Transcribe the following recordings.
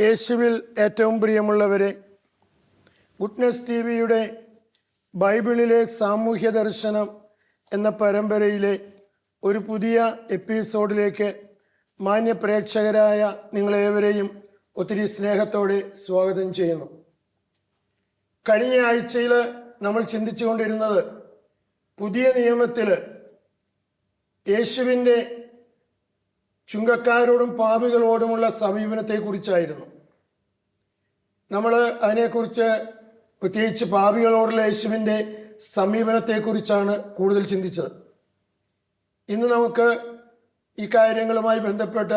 യേശുവിൽ ഏറ്റവും പ്രിയമുള്ളവരെ, ഗുഡ്നസ് ടി വിയുടെ ബൈബിളിലെ സാമൂഹ്യ ദർശനം എന്ന പരമ്പരയിലെ ഒരു പുതിയ എപ്പിസോഡിലേക്ക് മാന്യ പ്രേക്ഷകരായ നിങ്ങളേവരെയും ഒത്തിരി സ്നേഹത്തോടെ സ്വാഗതം ചെയ്യുന്നു. കഴിഞ്ഞ ആഴ്ചയിൽ നമ്മൾ ചിന്തിച്ചുകൊണ്ടിരുന്നത് പുതിയ നിയമത്തിൽ യേശുവിൻ്റെ ചുങ്കക്കാരോടും പാപികളോടുമുള്ള സമീപനത്തെക്കുറിച്ചായിരുന്നു. നമ്മൾ അതിനെക്കുറിച്ച് പ്രത്യേകിച്ച് പാപികളോടുള്ള യേശുവിൻ്റെ സമീപനത്തെക്കുറിച്ചാണ് കൂടുതൽ ചിന്തിച്ചത്. ഇന്ന് നമുക്ക് ഈ കാര്യങ്ങളുമായി ബന്ധപ്പെട്ട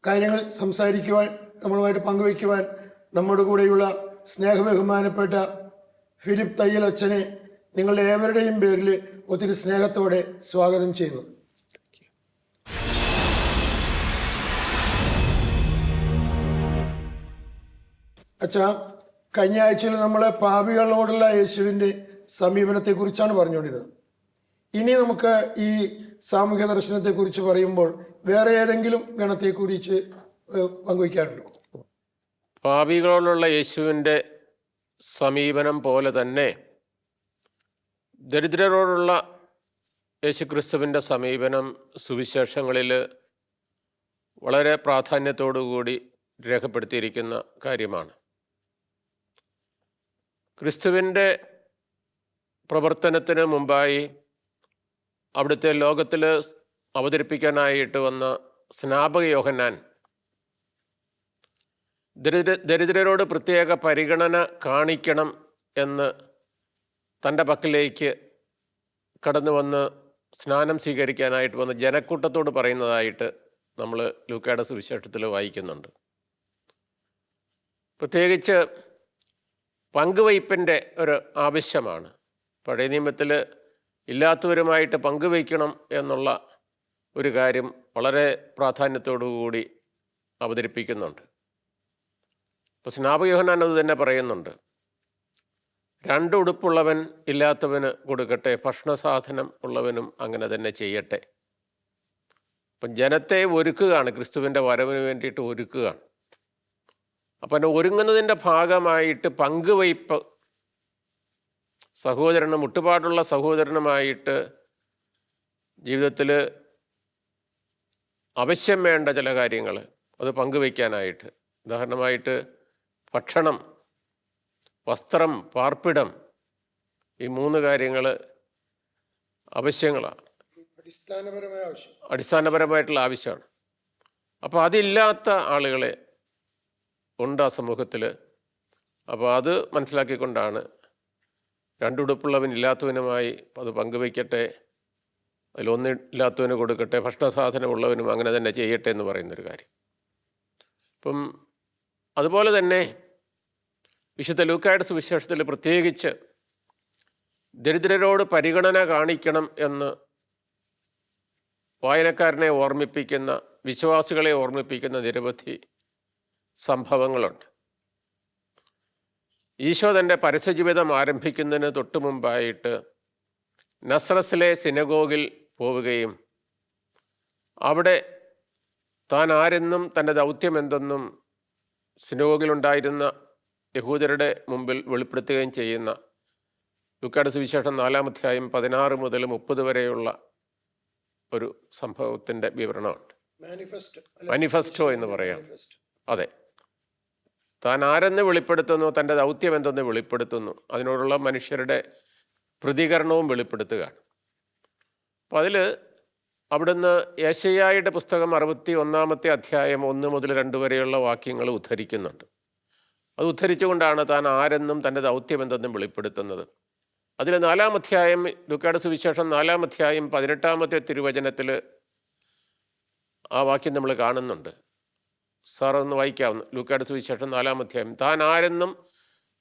കാര്യങ്ങൾ സംസാരിക്കുവാൻ, നമ്മളുമായിട്ട് പങ്കുവയ്ക്കുവാൻ നമ്മുടെ കൂടെയുള്ള സ്നേഹബഹുമാനപ്പെട്ട ഫിലിപ്പ് തയ്യൽ അച്ഛനെ നിങ്ങളുടെ ഏവരുടെയും പേരിൽ ഒത്തിരി സ്നേഹത്തോടെ സ്വാഗതം ചെയ്യുന്നു. അച്ഛാ, കഴിഞ്ഞ ആഴ്ചയിൽ നമ്മൾ പാപികളോടുള്ള യേശുവിൻ്റെ സമീപനത്തെക്കുറിച്ചാണ് പറഞ്ഞുകൊണ്ടിരുന്നത്. ഇനി നമുക്ക് ഈ സാമൂഹ്യ ദർശനത്തെക്കുറിച്ച് പറയുമ്പോൾ വേറെ ഏതെങ്കിലും ഗണത്തെക്കുറിച്ച് പങ്കുവയ്ക്കാനുണ്ടോ? പാപികളോടുള്ള യേശുവിൻ്റെ സമീപനം പോലെ തന്നെ ദരിദ്രരോടുള്ള യേശുക്രിസ്തുവിൻ്റെ സമീപനം സുവിശേഷങ്ങളിൽ വളരെ പ്രാധാന്യത്തോടുകൂടി രേഖപ്പെടുത്തിയിരിക്കുന്ന കാര്യമാണ്. ക്രിസ്തുവിൻ്റെ പ്രവർത്തനത്തിന് മുമ്പായി അവിടുത്തെ ലോകത്തിൽ അവതരിപ്പിക്കാനായിട്ട് വന്ന സ്നാപക യോഹന്നാൻ ദരിദ്രരോട് പ്രത്യേക പരിഗണന കാണിക്കണം എന്ന് തൻ്റെ പക്കലേക്ക് കടന്നു വന്ന് സ്നാനം സ്വീകരിക്കാനായിട്ട് വന്ന് ജനക്കൂട്ടത്തോട് പറയുന്നതായിട്ട് നമ്മൾ ലൂക്കായുടെ സുവിശേഷത്തിൽ വായിക്കുന്നുണ്ട്. പ്രത്യേകിച്ച് പങ്കുവയ്പ്പിൻ്റെ ഒരു ആവശ്യമാണ്. പഴയ നിയമത്തിൽ ഇല്ലാത്തവരുമായിട്ട് പങ്കുവയ്ക്കണം എന്നുള്ള ഒരു കാര്യം വളരെ പ്രാധാന്യത്തോടുകൂടി അവതരിപ്പിക്കുന്നുണ്ട്. ഇപ്പോൾ സ്നാപക യോഹന്നാൻ അത് തന്നെ പറയുന്നുണ്ട്. 2 ഉടുപ്പുള്ളവൻ ഇല്ലാത്തവന് കൊടുക്കട്ടെ, ഭക്ഷണസാധനം ഉള്ളവനും അങ്ങനെ തന്നെ ചെയ്യട്ടെ. അപ്പം ജനത്തെ ഒരുക്കുകയാണ്, ക്രിസ്തുവിൻ്റെ വരവിന് വേണ്ടിയിട്ട് ഒരുക്കുകയാണ്. അപ്പം ഒരുങ്ങുന്നതിൻ്റെ ഭാഗമായിട്ട് പങ്കുവയ്പ്പ്, സഹോദരനും മുട്ടുപാടുള്ള സഹോദരനുമായിട്ട് ജീവിതത്തിൽ ആവശ്യം വേണ്ട ചില കാര്യങ്ങൾ അത് പങ്കുവയ്ക്കാനായിട്ട്, ഉദാഹരണമായിട്ട് ഭക്ഷണം, വസ്ത്രം, പാർപ്പിടം, ഈ 3 കാര്യങ്ങൾ ആവശ്യങ്ങളാണ്, അടിസ്ഥാനപരമായിട്ടുള്ള ആവശ്യമാണ്. അപ്പോൾ അതില്ലാത്ത ആളുകളെ ഉണ്ട് ആ സമൂഹത്തിൽ. അപ്പോൾ അത് മനസ്സിലാക്കിക്കൊണ്ടാണ് 2 ഉടുപ്പുള്ളവൻ ഇല്ലാത്തവനുമായി അത് പങ്കുവയ്ക്കട്ടെ, അതിലൊന്നില്ലാത്തവന് കൊടുക്കട്ടെ, ഭക്ഷണസാധനം ഉള്ളവനും അങ്ങനെ തന്നെ ചെയ്യട്ടെ എന്ന് പറയുന്നൊരു കാര്യം. അപ്പം അതുപോലെ തന്നെ വിശുദ്ധ ലൂക്കായുടെ സുവിശേഷത്തിൽ പ്രത്യേകിച്ച് ദരിദ്രരോട് പരിഗണന കാണിക്കണം എന്ന് വായനക്കാരനെ ഓർമ്മിപ്പിക്കുന്ന, വിശ്വാസികളെ ഓർമ്മിപ്പിക്കുന്ന നിരവധി സംഭവങ്ങളുണ്ട്. ഈശോ തൻ്റെ പരസ്യജീവിതം ആരംഭിക്കുന്നതിന് തൊട്ടു മുമ്പായിട്ട് നസ്രസിലെ സിനഗോഗിൽ പോവുകയും അവിടെ താൻ ആരെന്നും തൻ്റെ ദൗത്യം എന്തെന്നും സിനഗോഗിലുണ്ടായിരുന്ന യഹൂദരുടെ മുമ്പിൽ വെളിപ്പെടുത്തുകയും ചെയ്യുന്ന ലൂക്കായുടെ സുവിശേഷം 4-ാം അധ്യായം 16 മുതൽ 30 വരെയുള്ള ഒരു സംഭവത്തിൻ്റെ വിവരണമുണ്ട്. മാനിഫെസ്റ്റോ എന്ന് പറയാം. അതെ, താൻ ആരെന്ന് വെളിപ്പെടുത്തുന്നു, തൻ്റെ ദൗത്യം എന്തെന്ന് വെളിപ്പെടുത്തുന്നു, അതിനോടുള്ള മനുഷ്യരുടെ പ്രതികരണവും വെളിപ്പെടുത്തുകയാണ്. അപ്പോൾ അതിൽ അവിടുന്ന് യെശയ്യായുടെ പുസ്തകം 61-ാമത്തെ അധ്യായം 1 മുതൽ 2 വരെയുള്ള വാക്യങ്ങൾ ഉദ്ധരിക്കുന്നുണ്ട്. അത് ഉദ്ധരിച്ചുകൊണ്ടാണ് താൻ ആരെന്നും തൻ്റെ ദൗത്യം എന്തെന്നും വെളിപ്പെടുത്തുന്നത്. അതിൽ 4-ാം അധ്യായം, ലൂക്കായുടെ സുവിശേഷം 4-ാം അധ്യായം 18-ാമത്തെ തിരുവചനത്തിൽ ആ വാക്യം നമ്മൾ കാണുന്നുണ്ട്. സാർ ഒന്ന് വായിക്കാവുന്ന ലൂക്കായുടെ സുവിശേഷം 4-ാം അധ്യായം. താൻ ആരെന്നും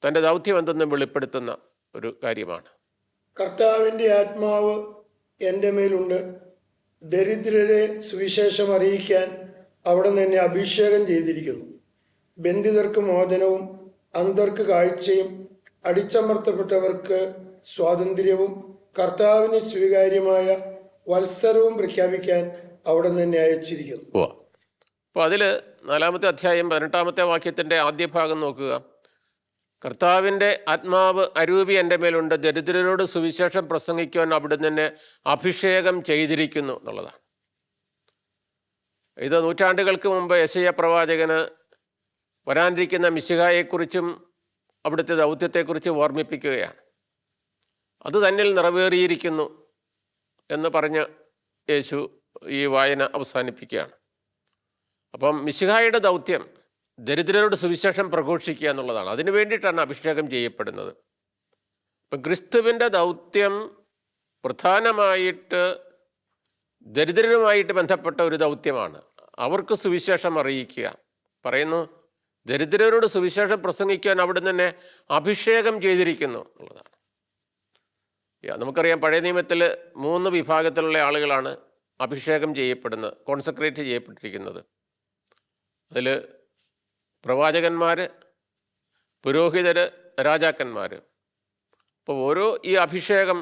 തൻ്റെ ദൗത്യം എന്തെന്നും വെളിപ്പെടുത്തുന്ന ഒരു കാര്യമാണ്. കർത്താവിൻ്റെ ആത്മാവ് എൻ്റെ മേലുണ്ട്, ദരിദ്രരെ സുവിശേഷം അറിയിക്കാൻ അവിടെ എന്നെ അഭിഷേകം ചെയ്തിരിക്കുന്നു. ബന്ധിതർക്ക് മോചനവും അന്ധർക്ക് കാഴ്ചയും അടിച്ചമർത്തപ്പെട്ടവർക്ക് സ്വാതന്ത്ര്യവും കർത്താവിന് സ്വീകാര്യമായ വത്സരവും പ്രഖ്യാപിക്കാൻ അവിടെ തന്നെ അയച്ചിരിക്കുന്നു. അപ്പോൾ അതിൽ 4-ാമത്തെ അധ്യായം 18-ാമത്തെ വാക്യത്തിൻ്റെ ആദ്യ ഭാഗം നോക്കുക. കർത്താവിൻ്റെ ആത്മാവ് അരൂപി എൻ്റെ മേലുണ്ട്, ദരിദ്രരോട് സുവിശേഷം പ്രസംഗിക്കുവാൻ അവിടുന്ന് എന്നെ അഭിഷേകം ചെയ്തിരിക്കുന്നു എന്നുള്ളതാണ്. ഇത് നൂറ്റാണ്ടുകൾക്ക് മുമ്പ് യെശയ്യാ പ്രവാചകന് വരാനിരിക്കുന്ന മിശിഹായെക്കുറിച്ചും അവിടുത്തെ ദൗത്യത്തെക്കുറിച്ച് ഓർമ്മിപ്പിക്കുകയാണ്. അത് തന്നിൽ നിറവേറിയിരിക്കുന്നു എന്ന് പറഞ്ഞ് യേശു ഈ വായന അവസാനിപ്പിക്കുകയാണ്. അപ്പം മിശിഹായുടെ ദൗത്യം ദരിദ്രരോട് സുവിശേഷം പ്രഘോഷിക്കുക എന്നുള്ളതാണ്. അതിനു വേണ്ടിയിട്ടാണ് അഭിഷേകം ചെയ്യപ്പെടുന്നത്. അപ്പം ക്രിസ്തുവിൻ്റെ ദൗത്യം പ്രധാനമായിട്ട് ദരിദ്രരുമായിട്ട് ബന്ധപ്പെട്ട ഒരു ദൗത്യമാണ്. അവർക്ക് സുവിശേഷം അറിയിക്കുക. പറയുന്നു, ദരിദ്രരോട് സുവിശേഷം പ്രസംഗിക്കാൻ അവിടുന്ന് തന്നെ അഭിഷേകം ചെയ്തിരിക്കുന്നു എന്നുള്ളതാണ്. നമുക്കറിയാം, പഴയ നിയമത്തിൽ 3 വിഭാഗത്തിലുള്ള ആളുകളാണ് അഭിഷേകം ചെയ്യപ്പെടുന്നത്, കോൺസെൻട്രേറ്റ് ചെയ്യപ്പെട്ടിരിക്കുന്നത്. അതിൽ പ്രവാചകന്മാർ, പുരോഹിതർ, രാജാക്കന്മാർ. അപ്പോൾ ഓരോ ഈ അഭിഷേകം,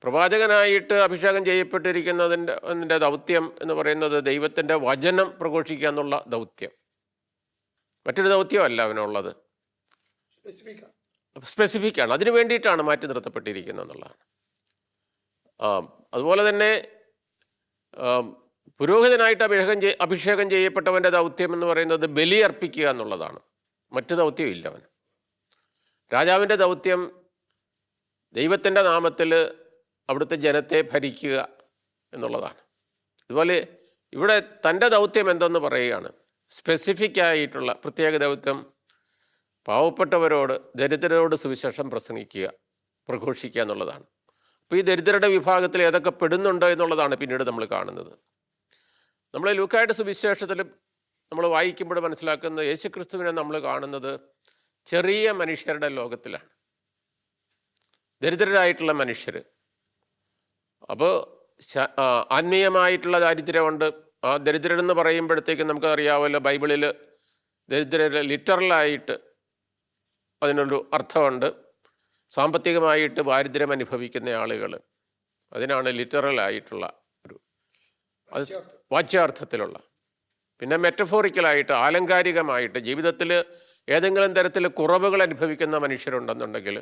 പ്രവാചകനായിട്ട് അഭിഷേകം ചെയ്യപ്പെട്ടിരിക്കുന്നതിൻ്റെ ദൗത്യം എന്ന് പറയുന്നത് ദൈവത്തിൻ്റെ വചനം പ്രഘോഷിക്കുക എന്നുള്ള ദൗത്യം. മറ്റൊരു ദൗത്യമല്ല അവനുള്ളത്, സ്പെസിഫിക്കാണ്. അതിനു വേണ്ടിയിട്ടാണ് മാറ്റി നിർത്തപ്പെട്ടിരിക്കുന്നത് എന്നുള്ളതാണ്. അതുപോലെ തന്നെ പുരോഹിതനായിട്ട് അഭിഷേകം ചെയ്യപ്പെട്ടവൻ്റെ ദൗത്യം എന്ന് പറയുന്നത് ബലി അർപ്പിക്കുക എന്നുള്ളതാണ്. മറ്റു ദൗത്യം ഇല്ല അവന്. രാജാവിൻ്റെ ദൗത്യം ദൈവത്തിൻ്റെ നാമത്തിൽ അവിടുത്തെ ജനത്തെ ഭരിക്കുക എന്നുള്ളതാണ്. അതുപോലെ ഇവിടെ തൻ്റെ ദൗത്യം എന്തെന്ന് പറയുകയാണ്. സ്പെസിഫിക് ആയിട്ടുള്ള പ്രത്യേക ദൗത്യം പാവപ്പെട്ടവരോട്, ദരിദ്രരോട് സുവിശേഷം പ്രഘോഷിക്കുക എന്നുള്ളതാണ്. അപ്പോൾ ഈ ദരിദ്രരുടെ വിഭാഗത്തിൽ ഏതൊക്കെ പെടുന്നുണ്ട് എന്നുള്ളതാണ് പിന്നീട് നമ്മൾ കാണുന്നത്. നമ്മൾ ലൂക്കായുടെ സുവിശേഷത്തിൽ നമ്മൾ വായിക്കുമ്പോൾ മനസ്സിലാക്കുന്നത്, യേശുക്രിസ്തുവിനെ നമ്മൾ കാണുന്നത് ചെറിയ മനുഷ്യരുടെ ലോകത്തിലാണ്, ദരിദ്രരായിട്ടുള്ള മനുഷ്യർ. അപ്പോൾ ആത്മീയമായിട്ടുള്ള ദാരിദ്ര്യമുണ്ട്. ആ ദരിദ്രരെന്ന് പറയുമ്പോഴത്തേക്കും നമുക്കറിയാമല്ലോ, ബൈബിളിൽ ദരിദ്രർ ലിറ്ററലായിട്ട് അതിനൊരു അർത്ഥമുണ്ട്. സാമ്പത്തികമായിട്ട് ദാരിദ്ര്യം അനുഭവിക്കുന്ന ആളുകൾ, അതിനാണ് ലിറ്ററലായിട്ടുള്ള ഒരു വാച്യാർത്ഥത്തിലുള്ള. പിന്നെ മെറ്റഫോറിക്കലായിട്ട്, ആലങ്കാരികമായിട്ട് ജീവിതത്തിൽ ഏതെങ്കിലും തരത്തിൽ കുറവുകൾ അനുഭവിക്കുന്ന മനുഷ്യരുണ്ടെന്നുണ്ടെങ്കിൽ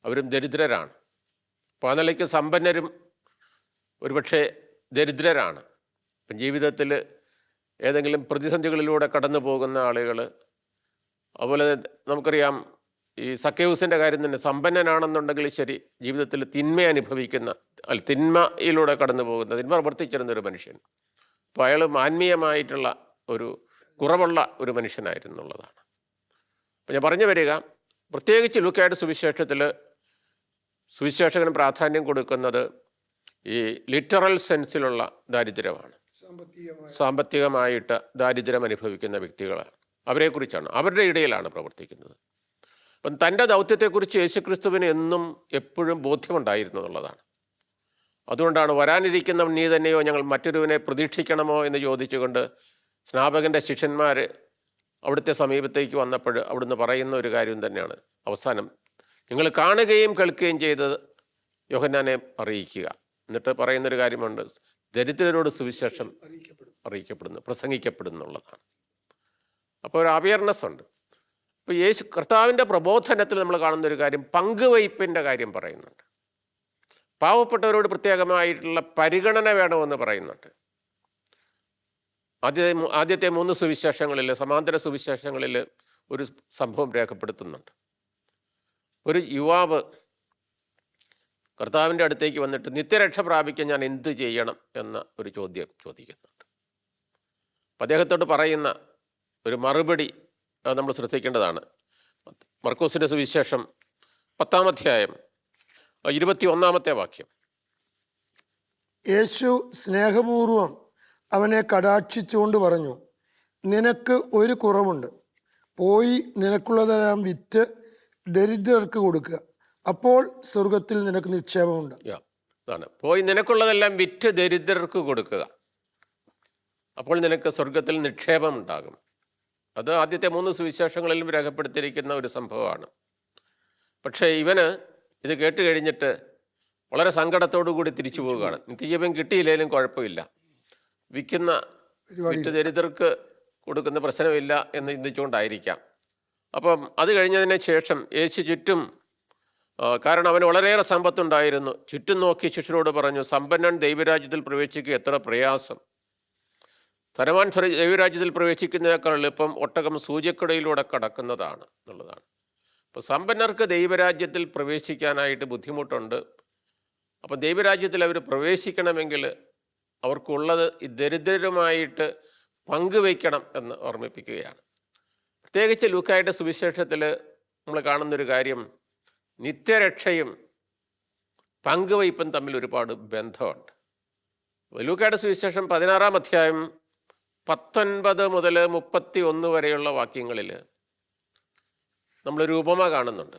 അവരും ദരിദ്രരാണ്. അപ്പോൾ ആ നിലയ്ക്ക് സമ്പന്നരും ഒരുപക്ഷെ ദരിദ്രരാണ്. ഇപ്പം ജീവിതത്തിൽ ഏതെങ്കിലും പ്രതിസന്ധികളിലൂടെ കടന്നു പോകുന്ന ആളുകൾ. അതുപോലെ നമുക്കറിയാം, ഈ സക്കേവൂസിൻ്റെ കാര്യം തന്നെ, സമ്പന്നനാണെന്നുണ്ടെങ്കിൽ ശരി, ജീവിതത്തിൽ തിന്മ അനുഭവിക്കുന്ന, തിന്മയിലൂടെ കടന്നു പോകുന്ന, തിന്മ പ്രവർത്തിച്ചിരുന്നൊരു മനുഷ്യൻ. അപ്പോൾ അയാൾ ആത്മീയമായിട്ടുള്ള ഒരു കുറവുള്ള ഒരു മനുഷ്യനായിരുന്നുള്ളതാണ്. അപ്പം ഞാൻ പറഞ്ഞു വരിക, പ്രത്യേകിച്ച് ലൂക്കായുടെ സുവിശേഷത്തിൽ സുവിശേഷകന് പ്രാധാന്യം കൊടുക്കുന്നത് ഈ ലിറ്ററൽ സെൻസിലുള്ള ദാരിദ്ര്യമാണ്. സാമ്പത്തികമായിട്ട് ദാരിദ്ര്യം അനുഭവിക്കുന്ന വ്യക്തികളാണ്, അവരെക്കുറിച്ചാണ്, അവരുടെ ഇടയിലാണ് പ്രവർത്തിക്കുന്നത്. അപ്പം തൻ്റെ ദൗത്യത്തെക്കുറിച്ച് യേശുക്രിസ്തുവിന് എന്നും എപ്പോഴും ബോധ്യമുണ്ടായിരുന്നു എന്നുള്ളതാണ്. അതുകൊണ്ടാണ് വരാനിരിക്കുന്നവൻ നീ തന്നെയോ, ഞങ്ങൾ മറ്റൊരുവനെ പ്രതീക്ഷിക്കണമോ എന്ന് ചോദിച്ചുകൊണ്ട് സ്നാപകൻ്റെ ശിഷ്യന്മാർ അവിടുത്തെ സമീപത്തേക്ക് വന്നപ്പോൾ അവിടുന്ന് പറയുന്ന ഒരു കാര്യം തന്നെയാണ് അവസാനം, നിങ്ങൾ കാണുകയും കേൾക്കുകയും ചെയ്തത് യോഹന്നാനെ അറിയിക്കുക. എന്നിട്ട് പറയുന്നൊരു കാര്യമുണ്ട്, ദരിദ്രരോട് സുവിശേഷം പ്രസംഗിക്കപ്പെടുന്നുള്ളതാണ്. അപ്പോൾ ഒരു അവയർനെസ് ഉണ്ട്. ഇപ്പോൾ കർത്താവിൻ്റെ പ്രബോധനത്തിൽ നമ്മൾ കാണുന്നൊരു കാര്യം, പങ്കുവയ്പ്പിൻ്റെ കാര്യം പറയുന്നുണ്ട്. പാവപ്പെട്ടവരോട് പ്രത്യേകമായിട്ടുള്ള പരിഗണന വേണമെന്ന് പറയുന്നുണ്ട്. ആദ്യത്തെ 3 സുവിശേഷങ്ങളിൽ, സമാന്തര സുവിശേഷങ്ങളിൽ ഒരു സംഭവം രേഖപ്പെടുത്തുന്നുണ്ട്. ഒരു യുവാവ് കർത്താവിൻ്റെ അടുത്തേക്ക് വന്നിട്ട് നിത്യരക്ഷ പ്രാപിക്കാൻ ഞാൻ എന്ത് ചെയ്യണം എന്ന ഒരു ചോദ്യം ചോദിക്കുന്നുണ്ട്. അപ്പം അദ്ദേഹത്തോട് പറയുന്ന ഒരു മറുപടി അത് നമ്മൾ ശ്രദ്ധിക്കേണ്ടതാണ്. മർക്കോസിൻ്റെ സുവിശേഷം 10-ാം അധ്യായം 21-ാമത്തെ വാക്യം. യേശു സ്നേഹപൂർവം അവനെ കടാക്ഷിച്ചുകൊണ്ട് പറഞ്ഞു, നിനക്ക് ഒരു കുറവുണ്ട്, പോയി നിനക്കുള്ളതെല്ലാം വിറ്റ് ദരിദ്രർക്ക് കൊടുക്കുക, അപ്പോൾ സ്വർഗത്തിൽ നിനക്ക് നിക്ഷേപമുണ്ട്. പോയി നിനക്കുള്ളതെല്ലാം വിറ്റ് ദരിദ്രർക്ക് കൊടുക്കുക, അപ്പോൾ നിനക്ക് സ്വർഗത്തിൽ നിക്ഷേപം ഉണ്ടാകും. അത് ആദ്യത്തെ 3 സുവിശേഷങ്ങളിലും രേഖപ്പെടുത്തിയിരിക്കുന്ന ഒരു സംഭവമാണ്. പക്ഷേ ഇവന് ഇത് കേട്ട് കഴിഞ്ഞിട്ട് വളരെ സങ്കടത്തോടു കൂടി തിരിച്ചു പോവുകയാണ്. നിത്യജീവൻ കിട്ടിയില്ലെങ്കിലും കുഴപ്പമില്ല, വിറ്റ് ദരിദ്രർക്ക് കൊടുക്കുന്ന പ്രശ്നമില്ല എന്ന് ചിന്തിച്ചുകൊണ്ടായിരിക്കാം. അപ്പം അത് കഴിഞ്ഞതിന് ശേഷം യേശു ചുറ്റും, കാരണം അവന് വളരെയേറെ സമ്പത്തുണ്ടായിരുന്നു, ചുറ്റും നോക്കി ശിഷ്യരോട് പറഞ്ഞു, സമ്പന്നൻ ദൈവരാജ്യത്തിൽ പ്രവേശിക്കുക എത്ര പ്രയാസം. ധനവാൻ ദൈവരാജ്യത്തിൽ പ്രവേശിക്കുന്നതിനേക്കാൾ എളുപ്പം ഒട്ടകം സൂചിക്കുടയിലൂടെ കടക്കുന്നതാണ് എന്നുള്ളതാണ്. അപ്പോൾ സമ്പന്നർക്ക് ദൈവരാജ്യത്തിൽ പ്രവേശിക്കാനായിട്ട് ബുദ്ധിമുട്ടുണ്ട്. അപ്പം ദൈവരാജ്യത്തിൽ അവർ പ്രവേശിക്കണമെങ്കിൽ അവർക്കുള്ളത് ഈ ദരിദ്രരുമായിട്ട് പങ്കുവയ്ക്കണം എന്ന് ഓർമ്മിപ്പിക്കുകയാണ്. പ്രത്യേകിച്ച് ലൂക്കായുടെ സുവിശേഷത്തിൽ നമ്മൾ കാണുന്നൊരു കാര്യം, നിത്യരക്ഷയും പങ്കുവയ്പ്പും തമ്മിൽ ഒരുപാട് ബന്ധമുണ്ട്. ലൂക്കായുടെ സുവിശേഷം 16-ാം അധ്യായം 19 മുതൽ 31 വരെയുള്ള വാക്യങ്ങളിൽ നമ്മളൊരു ഉപമ കാണുന്നുണ്ട്.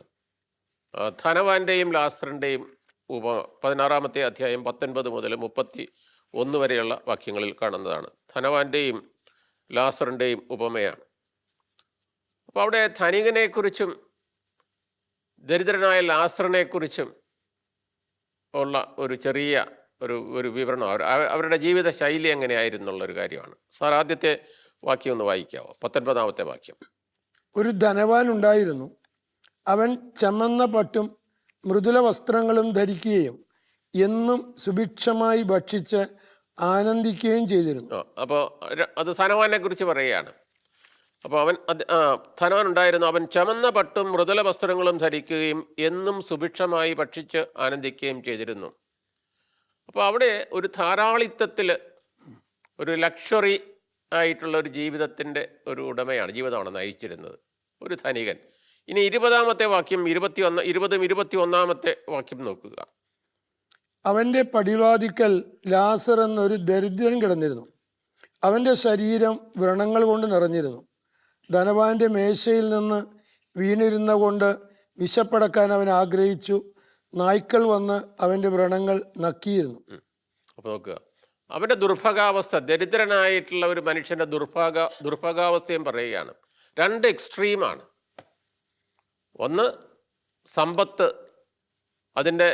ധനവാന്റെയും ലാസറിൻ്റെയും ഉപമ 16-ാമത്തെ അധ്യായം 19 മുതൽ 31 വരെയുള്ള വാക്യങ്ങളിൽ കാണുന്നതാണ്. ധനവാന്റെയും ലാസറിൻ്റെയും ഉപമയാണ്. അപ്പോൾ അവിടെ ധനികനെക്കുറിച്ചും ദരിദ്രനായ ലാസറിനെക്കുറിച്ചും ഉള്ള ഒരു ചെറിയ ഒരു വിവരണം, അവരുടെ ജീവിത ശൈലി എങ്ങനെയായിരുന്നുള്ളൊരു കാര്യമാണ്. സാർ ആദ്യത്തെ വാക്യം ഒന്ന് വായിക്കാവോ? 19-ാമത്തെ വാക്യം. ഒരു ധനവാൻ ഉണ്ടായിരുന്നു. അവൻ ചമന്ന പട്ടും മൃദുല വസ്ത്രങ്ങളും ധരിക്കുകയും എന്നും സുഭിക്ഷമായി ഭക്ഷിച്ച് ആനന്ദിക്കുകയും ചെയ്തിരുന്നു. അപ്പോൾ അത് ധനവാനെ കുറിച്ച് പറയുകയാണ്. അപ്പോൾ ധനവാൻ ഉണ്ടായിരുന്നു. അവൻ ചമന്ന പട്ടും മൃദുല വസ്ത്രങ്ങളും ധരിക്കുകയും എന്നും സുഭിക്ഷമായി ഭക്ഷിച്ച് ആനന്ദിക്കുകയും ചെയ്തിരുന്നു. അപ്പോൾ അവിടെ ഒരു ധാരാളിത്തത്തിൽ, ഒരു ലക്ഷറി ആയിട്ടുള്ള ഒരു ജീവിതത്തിൻ്റെ ഒരു ജീവിതമാണ് നയിച്ചിരുന്നത് ഒരു ധനികൻ. ഇനി 20-ാമത്തെ വാക്യം, 20-21-ാമത്തെ വാക്യം നോക്കുക. അവൻ്റെ പടിവാതിക്കൽ ലാസർ എന്നൊരു ദരിദ്രൻ കിടന്നിരുന്നു. അവൻ്റെ ശരീരം വ്രണങ്ങൾ കൊണ്ട് നിറഞ്ഞിരുന്നു. ധനവാന്റെ മേശയിൽ നിന്ന് വീണിരുന്ന കൊണ്ട് വിശപ്പടക്കാൻ അവൻ ആഗ്രഹിച്ചു. നായ്ക്കൾ വന്ന് അവൻ്റെ വ്രണങ്ങൾ നക്കിയിരുന്നു. അപ്പോൾ നോക്കുക, അവൻ്റെ ദുർഭഗാവസ്ഥ, ദരിദ്രനായിട്ടുള്ള ഒരു മനുഷ്യൻ്റെ ദുർഭഗാവസ്ഥയും പറയുകയാണ്. രണ്ട് എക്സ്ട്രീമാണ്. ഒന്ന് സമ്പത്ത്, അതിൻ്റെ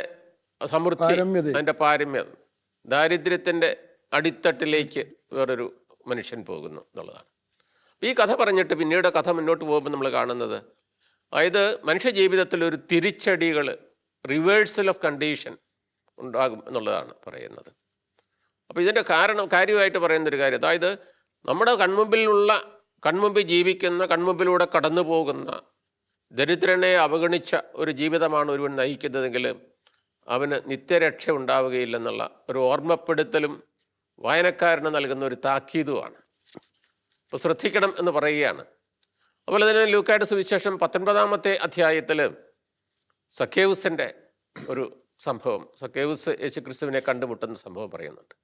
സമൃദ്ധി, അതിൻ്റെ പാരമ്യത, ദാരിദ്ര്യത്തിൻ്റെ അടിത്തട്ടിലേക്ക് വേറൊരു മനുഷ്യൻ പോകുന്നു എന്നുള്ളതാണ്. ഈ കഥ പറഞ്ഞിട്ട് പിന്നീട് കഥ മുന്നോട്ട് പോകുമ്പോൾ നമ്മൾ കാണുന്നത്, അതായത് മനുഷ്യ ജീവിതത്തിൽ ഒരു തിരിച്ചടികൾ, റിവേഴ്സൽ ഓഫ് കണ്ടീഷൻ ഉണ്ടാകും എന്നുള്ളതാണ് പറയുന്നത്. അപ്പോൾ ഇതിൻ്റെ കാര്യമായിട്ട് പറയുന്നൊരു കാര്യം, അതായത് നമ്മുടെ കൺമുമ്പിൽ ജീവിക്കുന്ന, കൺമുമ്പിലൂടെ കടന്നു പോകുന്ന ദരിദ്രനെ അവഗണിച്ച ഒരു ജീവിതമാണ് ഒരുവൻ നയിക്കുന്നതെങ്കിൽ അവന് നിത്യരക്ഷ ഉണ്ടാവുകയില്ലെന്നുള്ള ഒരു ഓർമ്മപ്പെടുത്തലും വായനക്കാരന് നൽകുന്ന ഒരു താക്കീതുമാണ്. അപ്പോൾ ശ്രദ്ധിക്കണം എന്ന് പറയുകയാണ്. അതുപോലെ തന്നെ ലൂക്കായുടെ സുവിശേഷം 19-ാമത്തെ അധ്യായത്തിൽ സക്കേവുസിൻ്റെ ഒരു സംഭവം, സക്കേവുസ് യേശുക്രിസ്തുവിനെ കണ്ടുമുട്ടുന്ന സംഭവം പറയുന്നുണ്ട്.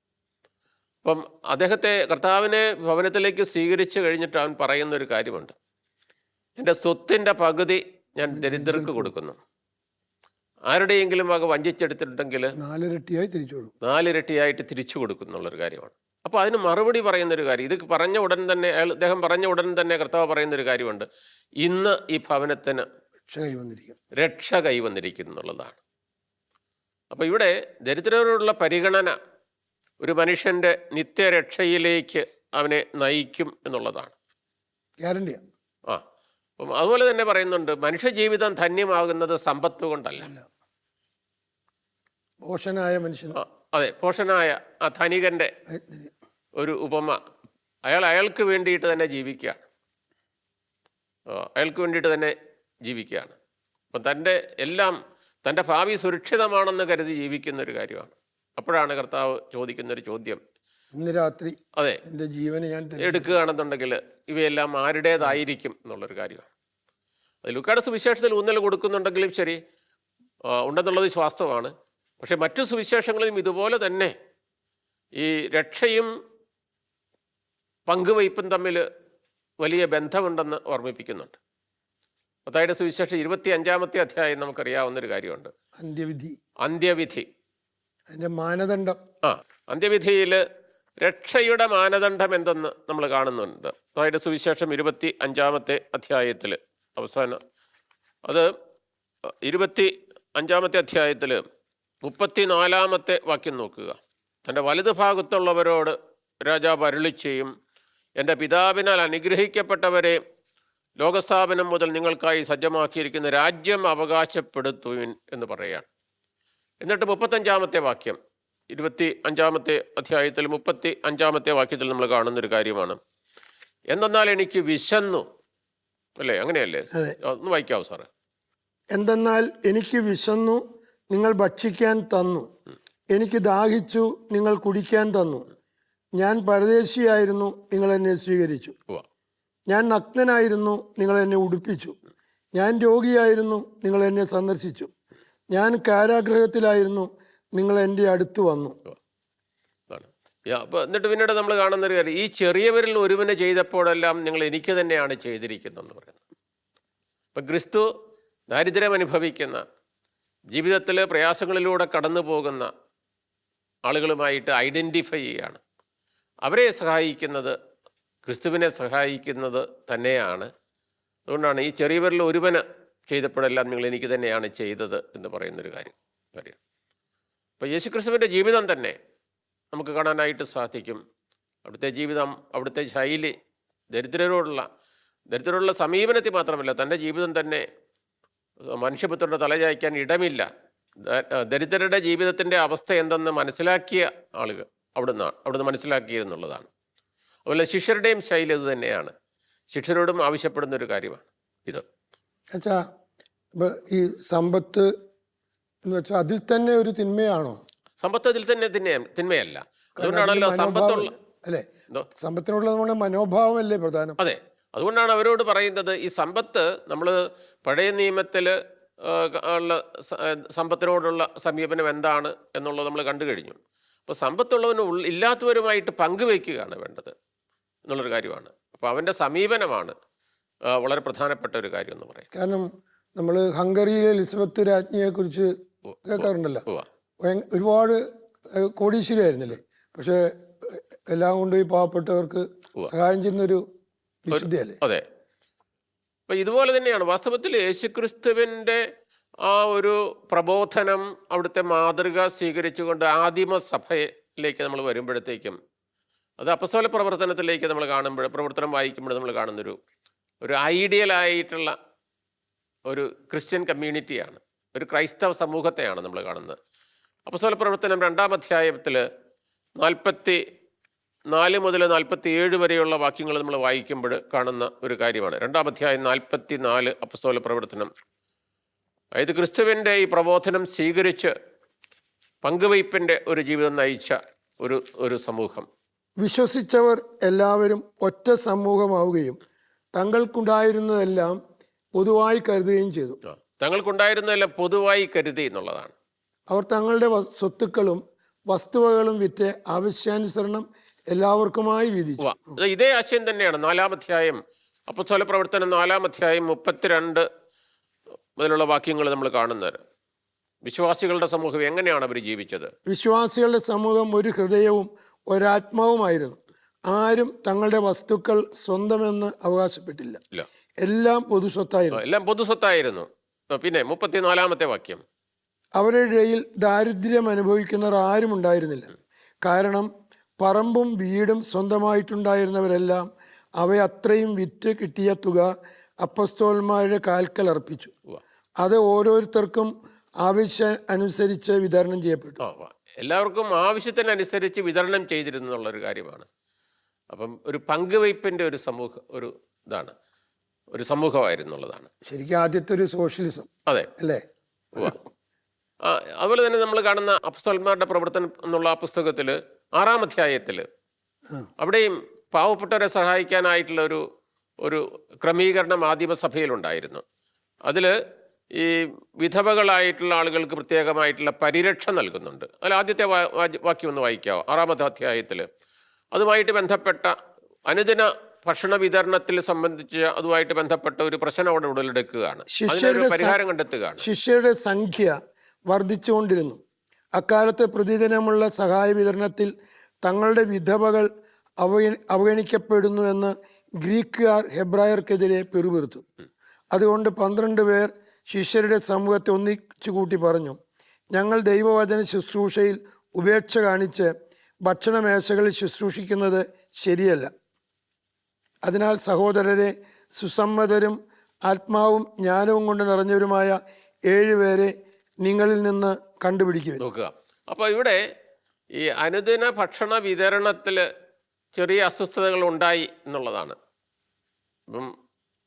അപ്പം അദ്ദേഹത്തെ കർത്താവിനെ ഭവനത്തിലേക്ക് സ്വീകരിച്ചു കഴിഞ്ഞിട്ട് അവൻ പറയുന്നൊരു കാര്യമുണ്ട്, എൻ്റെ സ്വത്തിൻ്റെ പകുതി ഞാൻ ദരിദ്രർക്ക് കൊടുക്കുന്നു. ആരുടെയെങ്കിലും വക വഞ്ചിച്ചെടുത്തിട്ടുണ്ടെങ്കിൽ 4 ഇരട്ടിയായിട്ട് തിരിച്ചു കൊടുക്കുന്നുള്ളൊരു കാര്യമാണ്. അപ്പോൾ അതിന് മറുപടി പറയുന്നൊരു കാര്യം, ഇത് പറഞ്ഞ ഉടൻ തന്നെ അദ്ദേഹം പറഞ്ഞ ഉടൻ തന്നെ കർത്താവ് പറയുന്നൊരു കാര്യമുണ്ട്, ഇന്ന് ഈ ഭവനത്തിന് രക്ഷ കൈവന്നിരിക്കുന്നു എന്നുള്ളതാണ്. അപ്പോൾ ഇവിടെ ദരിദ്രരോടുള്ള പരിഗണന ഒരു മനുഷ്യൻ്റെ നിത്യരക്ഷയിലേക്ക് അവനെ നയിക്കും എന്നുള്ളതാണ്. ഗ്യാരണ്ടിയാണ്. അപ്പം അതുപോലെ തന്നെ പറയുന്നുണ്ട്, മനുഷ്യജീവിതം ധന്യമാകുന്നത് സമ്പത്ത് കൊണ്ടല്ല. പോഷനായ മനുഷ്യൻ, അതെ, പോഷനായ ആ ധനികൻ്റെ ഒരു ഉപമ, അയാൾക്ക് വേണ്ടിയിട്ട് തന്നെ ജീവിക്കുകയാണ്. അപ്പം തൻ്റെ ഭാവി സുരക്ഷിതമാണെന്ന് കരുതി ജീവിക്കുന്ന ഒരു കാര്യമാണ്. അപ്പോഴാണ് കർത്താവ് ചോദിക്കുന്നൊരു ചോദ്യം, ഇന്ന് രാത്രി അതെ എൻ്റെ ജീവനെ ഞാൻ എടുക്കുകയാണെന്നുണ്ടെങ്കിൽ ഇവയെല്ലാം ആരുടേതായിരിക്കും എന്നുള്ളൊരു കാര്യമാണ്. അത് ലൂക്കായുടെ സുവിശേഷത്തിൽ ഊന്നൽ കൊടുക്കുന്നുണ്ടെങ്കിലും ശരി, ഉണ്ടെന്നുള്ളത് വാസ്തവമാണ്. പക്ഷെ മറ്റു സുവിശേഷങ്ങളിലും ഇതുപോലെ തന്നെ ഈ രക്ഷയും പങ്കുവയ്പ്പും തമ്മിൽ വലിയ ബന്ധമുണ്ടെന്ന് ഓർമ്മിപ്പിക്കുന്നുണ്ട്. മത്തായിയുടെ സുവിശേഷം 25-ാമത്തെ അധ്യായം നമുക്കറിയാവുന്നൊരു കാര്യമുണ്ട്, അന്ത്യവിധി. അതിൻ്റെ മാനദണ്ഡം, അന്ത്യവിധിയിൽ രക്ഷയുടെ മാനദണ്ഡം എന്തെന്ന് നമ്മൾ കാണുന്നുണ്ട്. മത്തായിയുടെ സുവിശേഷം 25-ാമത്തെ അധ്യായത്തിൽ അവസാനം, അത് 25-ാമത്തെ അധ്യായത്തിൽ 34-ാമത്തെ വാക്യം നോക്കുക. തൻ്റെ വലതു ഭാഗത്തുള്ളവരോട് രാജാവ് അരുളി ചെയ്യും, എൻ്റെ പിതാവിനാൽ അനുഗ്രഹിക്കപ്പെട്ടവരെ ലോകസ്ഥാപനം മുതൽ നിങ്ങൾക്കായി സജ്ജമാക്കിയിരിക്കുന്ന രാജ്യം അവകാശപ്പെടുത്തുവിൻ എന്ന് പറയുകയാണ്. എന്നിട്ട് 35-ാമത്തെ വാക്യം, 25-ാമത്തെ അധ്യായത്തിൽ 35-ാമത്തെ വാക്യത്തിൽ നമ്മൾ കാണുന്നൊരു കാര്യമാണ്. എന്തെന്നാൽ എനിക്ക് വിശന്നു, അല്ലേ? അങ്ങനെയല്ലേ? ഒന്ന് വായിക്കാവൂ സാറ്. എന്തെന്നാൽ എനിക്ക് വിശന്നു, നിങ്ങൾ ഭക്ഷിക്കാൻ തന്നു. എനിക്ക് ദാഹിച്ചു, നിങ്ങൾ കുടിക്കാൻ തന്നു. ഞാൻ പരദേശിയായിരുന്നു, നിങ്ങൾ എന്നെ സ്വീകരിച്ചു. ഞാൻ നഗ്നനായിരുന്നു, നിങ്ങൾ എന്നെ ഉടുപ്പിച്ചു. ഞാൻ രോഗിയായിരുന്നു, നിങ്ങൾ എന്നെ സന്ദർശിച്ചു. ഞാൻ കാരാഗൃഹത്തിലായിരുന്നു, നിങ്ങൾ എൻ്റെ അടുത്ത് വന്നു. അപ്പോൾ എന്നിട്ട് പിന്നീട് നമ്മൾ കാണുന്നൊരു കാര്യം, ഈ ചെറിയവരിൽ ഒരുവന് ചെയ്തപ്പോഴെല്ലാം നിങ്ങൾ എനിക്ക് തന്നെയാണ് ചെയ്തിരിക്കുന്നതെന്ന് പറയുന്നത്. അപ്പം ക്രിസ്തു ദാരിദ്ര്യം അനുഭവിക്കുന്ന, ജീവിതത്തിൽ പ്രയാസങ്ങളിലൂടെ കടന്നു പോകുന്ന ആളുകളുമായിട്ട് ഐഡൻറ്റിഫൈ ചെയ്യുകയാണ്. അവരെ സഹായിക്കുന്നത്, ക്രിസ്തുവിനെ സഹായിക്കുന്നത് തന്നെയാണ്. അതുകൊണ്ടാണ് ഈ ചെറിയവരിൽ ഒരുവന് ചെയ്തപ്പോഴെല്ലാം നിങ്ങൾ എനിക്ക് തന്നെയാണ് ചെയ്തത് എന്ന് പറയുന്നൊരു കാര്യം. അപ്പോൾ യേശുക്രിസ്തുവിൻ്റെ ജീവിതം തന്നെ നമുക്ക് കാണാനായിട്ട് സാധിക്കും. അവിടുത്തെ ജീവിതം, അവിടുത്തെ ശൈലി, ദരിദ്രരോടുള്ള സമീപനത്തിൽ മാത്രമല്ല, തൻ്റെ ജീവിതം തന്നെ മനുഷ്യപുത്രൻ്റെ തലചായ്ക്കാൻ ഇടമില്ല. ദരിദ്രരുടെ ജീവിതത്തിൻ്റെ അവസ്ഥ എന്തെന്ന് മനസ്സിലാക്കിയ ആളുകൾ അവിടുന്ന് മനസ്സിലാക്കിയെന്നുള്ളതാണ്. അതുപോലെ ശിഷ്യരുടെയും ശൈലി ഇത് തന്നെയാണ്. ശിഷ്യരോടും ആവശ്യപ്പെടുന്നൊരു കാര്യമാണ് ഇത്. അച്ഛാ, ഈ സമ്പത്ത് എന്ന് വെച്ചാൽ അതിൽ തന്നെ ഒരു തിന്മയാണോ? സമ്പത്ത് അതിൽ തന്നെ തിന്മയല്ല. അതുകൊണ്ടാണല്ലോ സമ്പത്തുള്ള, അല്ലേ? സമ്പത്തിനുള്ളത് മനോഭാവമല്ലേ പ്രധാനം? അതെ, അതുകൊണ്ടാണ് അവരോട് പറയുന്നത്, ഈ സമ്പത്ത് നമ്മൾ പഴയ നിയമത്തിൽ ഉള്ള സമ്പത്തിനോടുള്ള സമീപനം എന്താണ് എന്നുള്ളത് നമ്മൾ കണ്ടു കഴിഞ്ഞു. അപ്പോൾ സമ്പത്തുള്ളവന് ഇല്ലാത്തവരുമായിട്ട് പങ്കുവയ്ക്കുകയാണ് വേണ്ടത് എന്നുള്ളൊരു കാര്യമാണ്. അപ്പോൾ അവൻ്റെ സമീപനമാണ് വളരെ പ്രധാനപ്പെട്ട ഒരു കാര്യം എന്ന് പറയും. കാരണം നമ്മൾ ഹംഗറിയിലെ എലിസബത്ത് രാജ്ഞിയെക്കുറിച്ച് കേൾക്കാറുണ്ടല്ലോ. ഒരുപാട് കോടീശ്വരിയായിരുന്നില്ലേ, പക്ഷെ എല്ലാം കൊണ്ട് ഈ പാവപ്പെട്ടവർക്ക് സഹായം ചെയ്യുന്നൊരു വിശുദ്ധയല്ലേ? അതെ. അപ്പം ഇതുപോലെ തന്നെയാണ് വാസ്തവത്തിൽ യേശുക്രിസ്തുവിൻ്റെ ആ ഒരു പ്രബോധനം, അവിടുത്തെ മാതൃക സ്വീകരിച്ചുകൊണ്ട് ആദിമസഭയിലേക്ക് നമ്മൾ വരുമ്പോഴത്തേക്കും, അത് അപ്പസ്തോല പ്രവർത്തനത്തിലേക്ക് നമ്മൾ പ്രവർത്തനം വായിക്കുമ്പോൾ നമ്മൾ കാണുന്നൊരു ഐഡിയലായിട്ടുള്ള ഒരു ക്രിസ്ത്യൻ കമ്മ്യൂണിറ്റിയാണ്, ഒരു ക്രൈസ്തവ സമൂഹത്തെയാണ് നമ്മൾ കാണുന്നത്. അപ്പസ്തോല പ്രവർത്തനം 2-ാം അധ്യായത്തിൽ 44 മുതൽ 47 വരെയുള്ള വാക്യങ്ങൾ നമ്മൾ വായിക്കുമ്പോൾ കാണുന്ന ഒരു കാര്യമാണ്. 2-ാം അധ്യായം 44 അപ്പസ്തോല പ്രവർത്തനം. അതായത് ക്രിസ്തുവിൻ്റെ ഈ പ്രബോധനം സ്വീകരിച്ച് പങ്കുവയ്പ്പിൻ്റെ ഒരു ജീവിതം നയിച്ച ഒരു സമൂഹം. വിശ്വസിച്ചവർ എല്ലാവരും ഒറ്റ സമൂഹമാവുകയും തങ്ങൾക്കുണ്ടായിരുന്നതെല്ലാം പൊതുവായി കരുതുകയും ചെയ്തു. തങ്ങൾക്കുണ്ടായിരുന്നതെല്ലാം പൊതുവായി കരുതി എന്നുള്ളതാണ്. അവർ തങ്ങളുടെ സ്വത്തുക്കളും വസ്തുവകളും വിറ്റ് ആവശ്യാനുസരണം എല്ലാവർക്കുമായി വീതിച്ചു. ഇതേ ആശയം തന്നെയാണ് 4-ാം അധ്യായം അപ്പസ്തോല പ്രവർത്തനം 4-ാം അധ്യായം 32 മുതലുള്ള വാക്യങ്ങൾ നമ്മൾ കാണുന്നത്. വിശ്വാസികളുടെ സമൂഹം എങ്ങനെയാണ് അവർ ജീവിച്ചത്? വിശ്വാസികളുടെ സമൂഹം ഒരു ഹൃദയവും ഒരാത്മാവുമായിരുന്നു. ആരും തങ്ങളുടെ വസ്തുക്കൾ സ്വന്തമെന്ന് അവകാശപ്പെട്ടില്ല. എല്ലാം പൊതുസ്വത്തായിരുന്നു. പിന്നെ 34-ാമത്തെ വാക്യം, അവരുടെ ഇടയിൽ ദാരിദ്ര്യം അനുഭവിക്കുന്നവർ ആരും ഉണ്ടായിരുന്നില്ല. കാരണം പറമ്പും വീടും സ്വന്തമായിട്ടുണ്ടായിരുന്നവരെല്ലാം അവയത്രയും വിറ്റ് കിട്ടിയ തുക അപ്പസ്തോലന്മാരുടെ കാൽക്കൽ അർപ്പിച്ചു. അത് ഓരോരുത്തർക്കും ആവശ്യം അനുസരിച്ച് വിതരണം ചെയ്യപ്പെട്ടു. എല്ലാവർക്കും ആവശ്യത്തിനനുസരിച്ച് വിതരണം ചെയ്തിരുന്നു എന്നുള്ളൊരു കാര്യമാണ്. അപ്പം ഒരു പങ്കുവയ്പ്പിൻ്റെ ഒരു സമൂഹമായിരുന്നുള്ളതാണ് ശരിക്കും ആദ്യത്തെ ഒരു സോഷ്യലിസം. അതെ അല്ലേ? അതുപോലെ തന്നെ നമ്മൾ കാണുന്ന അപ്പസ്തോലന്മാരുടെ പ്രവർത്തനം എന്നുള്ള ആ പുസ്തകത്തിൽ 6-ാം അധ്യായത്തിൽ അവിടെയും പാവപ്പെട്ടവരെ സഹായിക്കാനായിട്ടുള്ള ഒരു ക്രമീകരണം ആദിമസഭയിലുണ്ടായിരുന്നു. അതിൽ ഈ വിധവകളായിട്ടുള്ള ആളുകൾക്ക് പ്രത്യേകമായിട്ടുള്ള പരിരക്ഷ നൽകുന്നുണ്ട്. അതിൽ ആദ്യത്തെ വാക്യം ഒന്ന് വായിക്കാവോ? 6-ാമത്തെ അധ്യായത്തിൽ അതുമായിട്ട് ബന്ധപ്പെട്ട അനുദിന ഭക്ഷണ വിതരണത്തിൽ സംബന്ധിച്ച് അതുമായിട്ട് ബന്ധപ്പെട്ട ഒരു പ്രശ്നം അവിടെ ഉടലെടുക്കുകയാണ്. അതിനൊരു പരിഹാരം കണ്ടെത്തുകയാണ്. ശിഷ്യരുടെ സംഖ്യ വർദ്ധിച്ചുകൊണ്ടിരുന്നു. അക്കാലത്ത് പ്രതിദിനമുള്ള സഹായ വിതരണത്തിൽ തങ്ങളുടെ വിധവകൾ അവഗണിക്കപ്പെടുന്നുവെന്ന് ഗ്രീക്കുകാർ ഹെബ്രായർക്കെതിരെ പിറുപിറുത്തു. അതുകൊണ്ട് 12 പേർ ശിഷ്യരുടെ സമൂഹത്തെ ഒന്നിച്ചു കൂട്ടി പറഞ്ഞു, ഞങ്ങൾ ദൈവവചന ശുശ്രൂഷയിൽ ഉപേക്ഷ കാണിച്ച് ഭക്ഷണമേശകളിൽ ശുശ്രൂഷിക്കുന്നത് ശരിയല്ല. അതിനാൽ സഹോദരരെ, സുസമ്മതരും ആത്മാവും ജ്ഞാനവും കൊണ്ട് നിറഞ്ഞവരുമായ 7 പേരെ നിങ്ങളിൽ നിന്ന് കണ്ടുപിടിക്കുക. നോക്കുക, അപ്പോൾ ഇവിടെ ഈ അനുദിന ഭക്ഷണ വിതരണത്തിൽ ചെറിയ അസ്വസ്ഥതകൾ ഉണ്ടായി എന്നുള്ളതാണ്.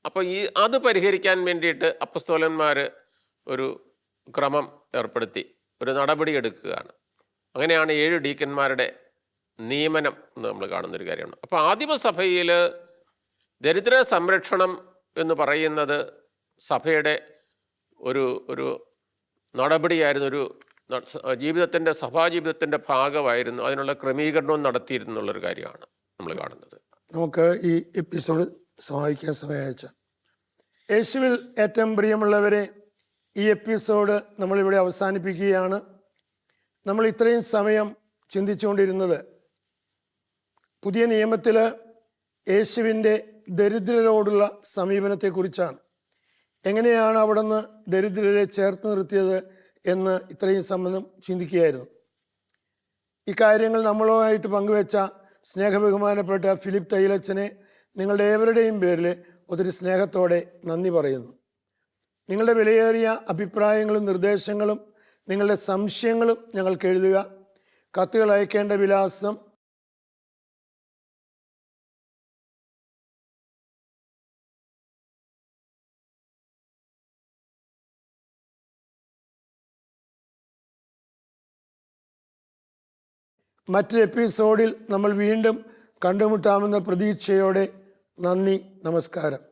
അപ്പോൾ അത് പരിഹരിക്കാൻ വേണ്ടിയിട്ട് അപ്പസ്തോലന്മാർ ഒരു ക്രമം ഏർപ്പെടുത്തി, ഒരു നടപടി എടുക്കുകയാണ്. അങ്ങനെയാണ് 7 ഡീക്കന്മാരുടെ നിയമനം എന്ന് നമ്മൾ കാണുന്നൊരു കാര്യമാണ്. അപ്പോൾ ആദിമസഭയിൽ ദരിദ്ര സംരക്ഷണം എന്ന് പറയുന്നത് സഭയുടെ ഒരു നടപടിയായിരുന്നു, ഒരു ജീവിതത്തിൻ്റെ സഭാജീവിതത്തിൻ്റെ ഭാഗമായിരുന്നു. അതിനുള്ള ക്രമീകരണവും നടത്തിയിരുന്നു എന്നുള്ളൊരു കാര്യമാണ് നമ്മൾ കാണുന്നത്. നമുക്ക് ഈ എപ്പിസോഡ് സഹായിക്കാൻ സമയച്ച യേശുവിൽ ഏറ്റവും പ്രിയമുള്ളവരെ, ഈ എപ്പിസോഡ് നമ്മളിവിടെ അവസാനിപ്പിക്കുകയാണ്. നമ്മൾ ഇത്രയും സമയം ചിന്തിച്ചുകൊണ്ടിരുന്നത് പുതിയ നിയമത്തിൽ യേശുവിൻ്റെ ദരിദ്രരോടുള്ള സമീപനത്തെക്കുറിച്ചാണ്. എങ്ങനെയാണ് അവിടുന്ന് ദരിദ്രരെ ചേർത്ത് നിർത്തിയത് എന്ന് ഇത്രയും സമയം ചിന്തിക്കുകയായിരുന്നു. ഈ കാര്യങ്ങൾ നമ്മളുമായിട്ട് പങ്കുവെച്ച സ്നേഹബഹുമാനപ്പെട്ട ഫിലിപ്പ് തൈലച്ചനെ നിങ്ങളുടെ ഏവരുടെയും പേരിൽ ഒത്തിരി സ്നേഹത്തോടെ നന്ദി പറയുന്നു. നിങ്ങളുടെ വിലയേറിയ അഭിപ്രായങ്ങളും നിർദ്ദേശങ്ങളും നിങ്ങളുടെ സംശയങ്ങളും ഞങ്ങൾക്ക് എഴുതുക. കത്തുകൾ അയക്കേണ്ട വിലാസം മറ്റൊരു എപ്പിസോഡിൽ നമ്മൾ വീണ്ടും കണ്ടുമുട്ടാമെന്ന പ്രതീക്ഷയോടെ നന്ദി, നമസ്കാരം.